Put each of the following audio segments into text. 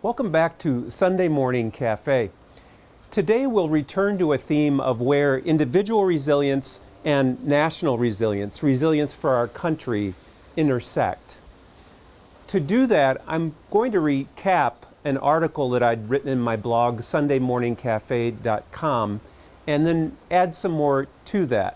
Welcome back to Sunday Morning Cafe. Today we'll return to a theme of where individual resilience and national resilience, resilience for our country, intersect. To do that, I'm going to recap an article that I'd written in my blog, sundaymorningcafe.com, and then add some more to that.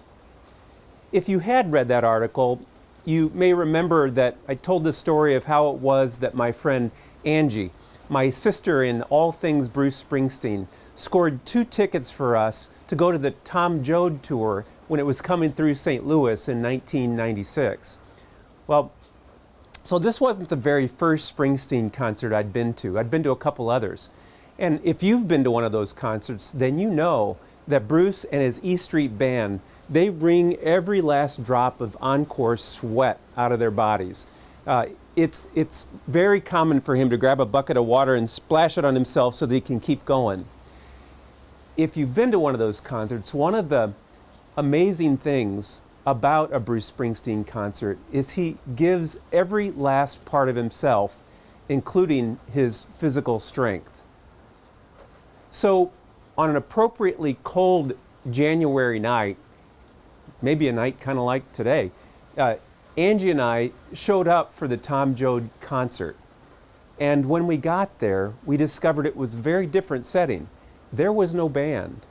If you had read that article, you may remember that I told the story of how it was that my friend Angie, my sister in all things Bruce Springsteen, scored 2 tickets for us to go to the Tom Joad tour when it was coming through St. Louis in 1996. Well, so this wasn't the very first Springsteen concert I'd been to. I'd been to a couple others. And if you've been to one of those concerts, then you know that Bruce and his E Street Band, they wring every last drop of encore sweat out of their bodies. It's very common for him to grab a bucket of water and splash it on himself so that he can keep going. If you've been to one of those concerts, one of the amazing things about a Bruce Springsteen concert is he gives every last part of himself, including his physical strength. So on an appropriately cold January night, maybe a night kind of like today, Angie and I showed up for the Tom Joad concert. And when we got there, we discovered it was a very different setting. There was no band.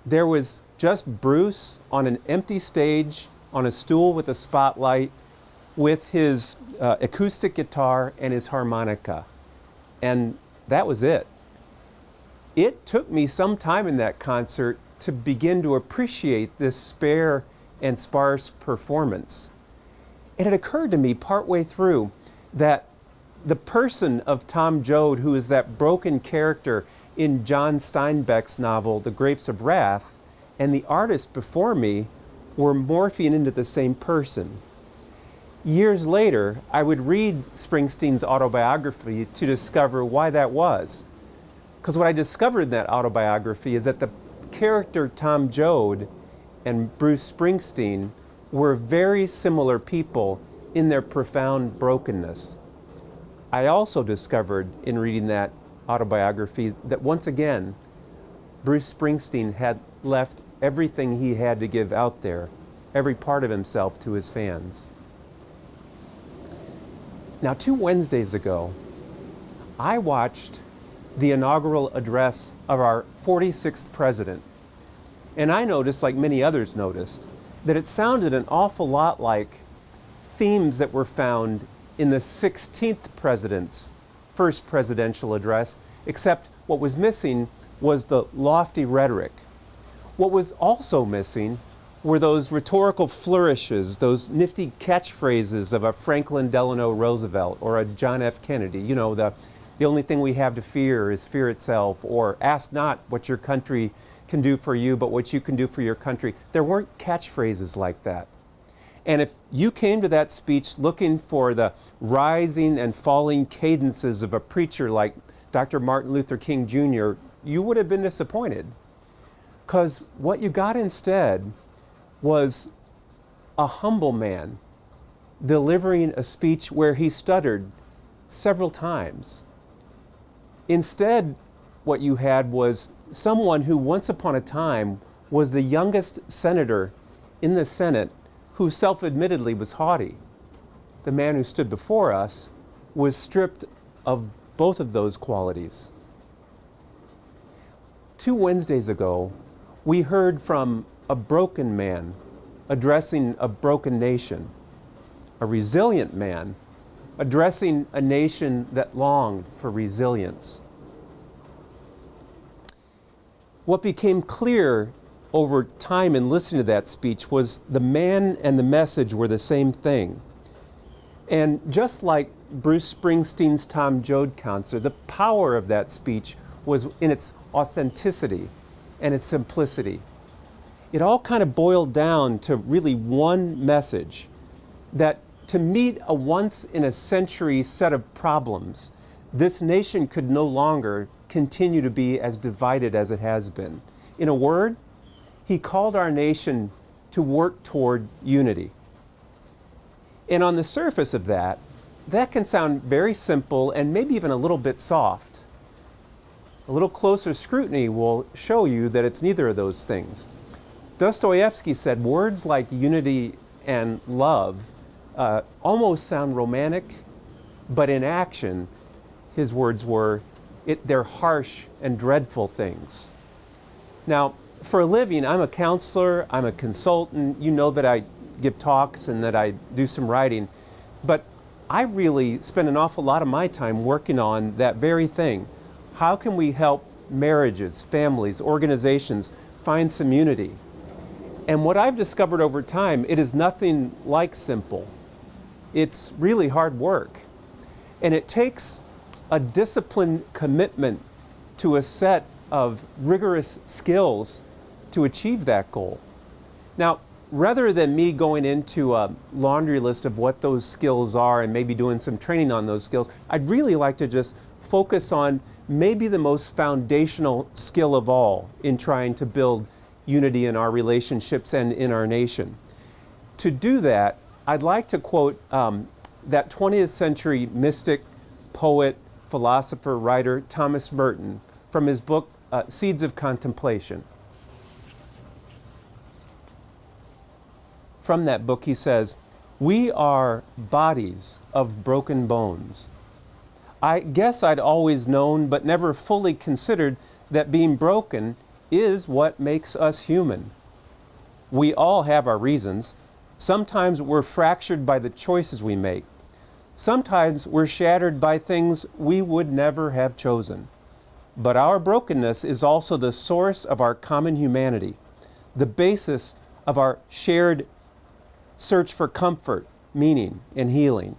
There was just Bruce on an empty stage, on a stool with a spotlight, with his acoustic guitar and his harmonica. And that was it. It took me some time in that concert to begin to appreciate this spare and sparse performance. And it occurred to me partway through that the person of Tom Joad, who is that broken character in John Steinbeck's novel, The Grapes of Wrath, and the artist before me were morphing into the same person. Years later, I would read Springsteen's autobiography to discover why that was. Because what I discovered in that autobiography is that the character Tom Joad and Bruce Springsteen were very similar people in their profound brokenness. I also discovered in reading that autobiography that once again, Bruce Springsteen had left everything he had to give out there, every part of himself to his fans. Now, 2 Wednesdays ago, I watched the inaugural address of our 46th president. And I noticed, like many others noticed, that it sounded an awful lot like themes that were found in the 16th president's first presidential address, except what was missing was the lofty rhetoric. What was also missing were those rhetorical flourishes, those nifty catchphrases of a Franklin Delano Roosevelt or a John F. Kennedy. You know, the only thing we have to fear is fear itself, or ask not what your country can do for you, but what you can do for your country. There weren't catchphrases like that. And if you came to that speech looking for the rising and falling cadences of a preacher like Dr. Martin Luther King Jr., you would have been disappointed. Because what you got instead was a humble man delivering a speech where he stuttered several times. Instead, what you had was someone who once upon a time was the youngest senator in the Senate who self-admittedly was haughty. The man who stood before us was stripped of both of those qualities. 2 Wednesdays ago, we heard from a broken man addressing a broken nation, a resilient man addressing a nation that longed for resilience. What became clear over time in listening to that speech was the man and the message were the same thing. And just like Bruce Springsteen's Tom Joad concert, the power of that speech was in its authenticity and its simplicity. It all kind of boiled down to really one message, that to meet a once-in-a-century set of problems, this nation could no longer continue to be as divided as it has been. In a word, he called our nation to work toward unity. And on the surface of that, that can sound very simple and maybe even a little bit soft. A little closer scrutiny will show you that it's neither of those things. Dostoevsky said words like unity and love almost sound romantic, but in action, his words were, they're harsh and dreadful things. Now, for a living, I'm a counselor, I'm a consultant. You know that I give talks and that I do some writing, but I really spend an awful lot of my time working on that very thing. How can we help marriages, families, organizations find some unity? And what I've discovered over time, it is nothing like simple. It's really hard work. And it takes a disciplined commitment to a set of rigorous skills to achieve that goal. Now, rather than me going into a laundry list of what those skills are and maybe doing some training on those skills, I'd really like to just focus on maybe the most foundational skill of all in trying to build unity in our relationships and in our nation. To do that, I'd like to quote that 20th century mystic, poet, philosopher, writer, Thomas Merton, from his book, Seeds of Contemplation. From that book, he says, "We are bodies of broken bones. I guess I'd always known, but never fully considered, that being broken is what makes us human. We all have our reasons. Sometimes we're fractured by the choices we make. Sometimes we're shattered by things we would never have chosen. But our brokenness is also the source of our common humanity, the basis of our shared search for comfort, meaning, and healing.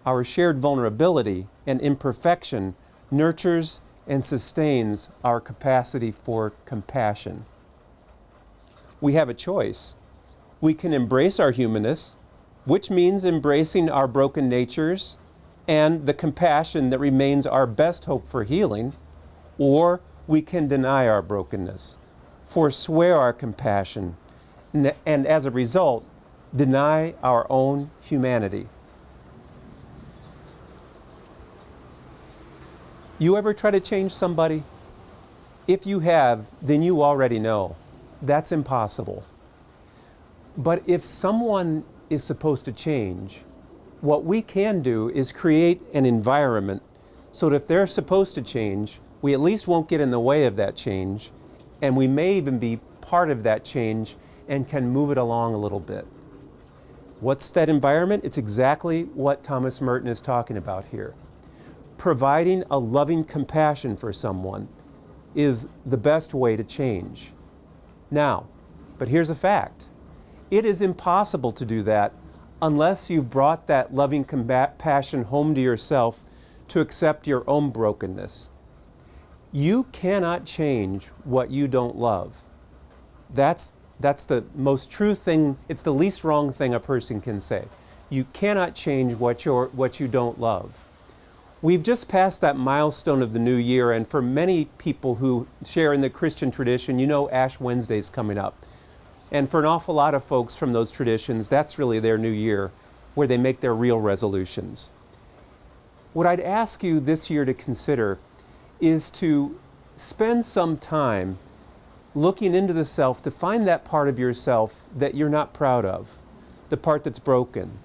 Our shared vulnerability and imperfection nurtures and sustains our capacity for compassion. We have a choice. We can embrace our humanness, which means embracing our broken natures and the compassion that remains our best hope for healing, or we can deny our brokenness, forswear our compassion, and as a result, deny our own humanity. You ever try to change somebody? If you have, then you already know. That's impossible. But if someone is supposed to change, what we can do is create an environment so that if they're supposed to change, we at least won't get in the way of that change, and we may even be part of that change and can move it along a little bit. What's that environment? It's exactly what Thomas Merton is talking about here. Providing a loving compassion for someone is the best way to change. Now, but here's a fact. It is impossible to do that unless you've brought that loving compassion home to yourself to accept your own brokenness. You cannot change what you don't love. That's the most true thing. It's the least wrong thing a person can say. You cannot change what you don't love. We've just passed that milestone of the new year, and for many people who share in the Christian tradition, you know Ash Wednesday's coming up. And for an awful lot of folks from those traditions, that's really their new year, where they make their real resolutions. What I'd ask you this year to consider is to spend some time looking into the self to find that part of yourself that you're not proud of, the part that's broken,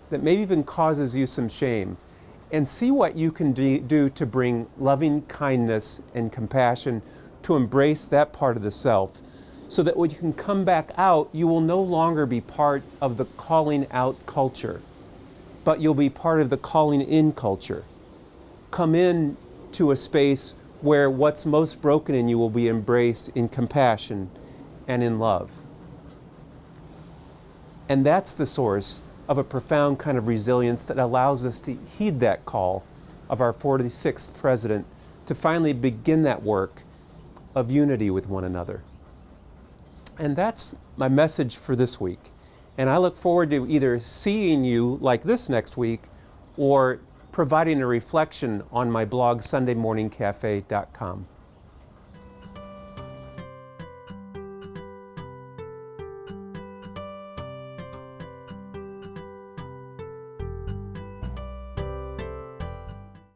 that maybe even causes you some shame, and see what you can do to bring loving kindness and compassion to embrace that part of the self, so that when you can come back out, you will no longer be part of the calling out culture, but you'll be part of the calling in culture. Come in to a space where what's most broken in you will be embraced in compassion and in love. And that's the source of a profound kind of resilience that allows us to heed that call of our 46th president to finally begin that work of unity with one another. And that's my message for this week. And I look forward to either seeing you like this next week or providing a reflection on my blog, sundaymorningcafe.com.